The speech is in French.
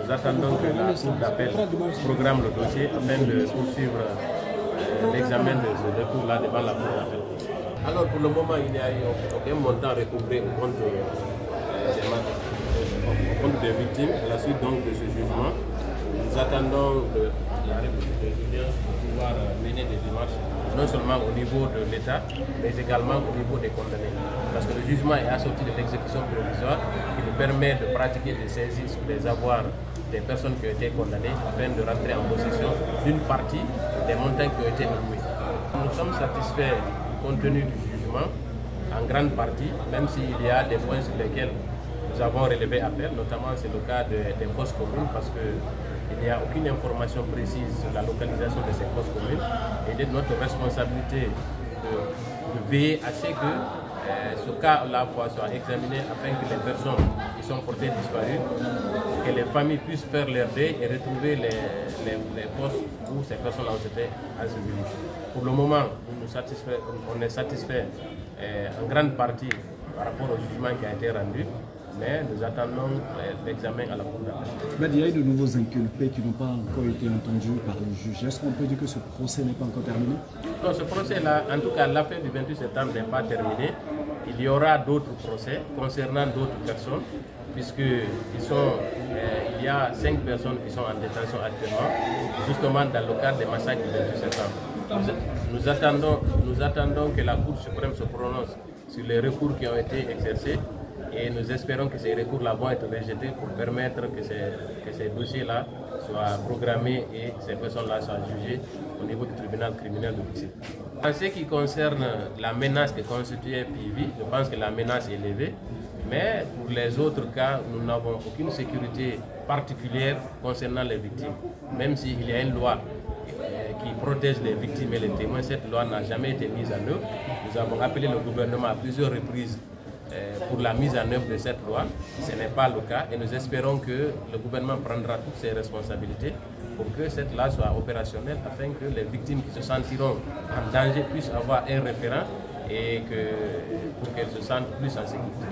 Nous attendons que la Cour d'appel programme le dossier afin de poursuivre l'examen de ce recours-là devant la Cour d'appel. Alors pour le moment, il n'y a eu aucun montant recouvré au compte des victimes. À la suite donc de ce jugement, nous attendons la République de Julien pour pouvoir mener des démarches, non seulement au niveau de l'État, mais également au niveau des condamnés. Parce que le jugement est assorti de l'exécution provisoire qui nous permet de pratiquer des saisies sur les avoirs des personnes qui ont été condamnées afin de rentrer en possession d'une partie des montants qui ont été alloués. Nous sommes satisfaits du contenu du jugement, en grande partie, même s'il y a des points sur lesquels nous avons relevé appel, notamment c'est le cas des fosses communes, parce qu'il n'y a aucune information précise sur la localisation de ces fosses communes. Et il est de notre responsabilité de veiller à ce que ce cas-là soit examiné afin que les personnes qui sont portées disparues, que les familles puissent faire leur deuil et retrouver les fosses où ces personnes ont été ensevelies. Pour le moment, on est satisfait en grande partie par rapport au jugement qui a été rendu, mais nous attendons l'examen à la Cour d'appel. Mais il y a eu de nouveaux inculpés qui n'ont pas encore été entendus par le juge. Est-ce qu'on peut dire que ce procès n'est pas encore terminé? Non, ce procès-là, en tout cas l'affaire du 28 septembre n'est pas terminée. Il y aura d'autres procès concernant d'autres personnes, puisqu'il y a 5 personnes qui sont en détention actuellement, justement dans le cadre des massacres du 28 septembre. Nous attendons que la Cour suprême se prononce sur les recours qui ont été exercés et nous espérons que ces recours-là vont être rejetés pour permettre que ces dossiers-là soient programmés et ces personnes-là soient jugées au niveau du tribunal criminel de Bixi. En ce qui concerne la menace que constituait PIVI, je pense que la menace est levée, mais pour les autres cas, nous n'avons aucune sécurité particulière concernant les victimes. Même s'il y a une loi qui protège les victimes et les témoins, cette loi n'a jamais été mise en œuvre. Nous avons appelé le gouvernement à plusieurs reprises pour la mise en œuvre de cette loi. Ce n'est pas le cas et nous espérons que le gouvernement prendra toutes ses responsabilités pour que cette loi soit opérationnelle afin que les victimes qui se sentiront en danger puissent avoir un référent et pour qu'elles se sentent plus en sécurité.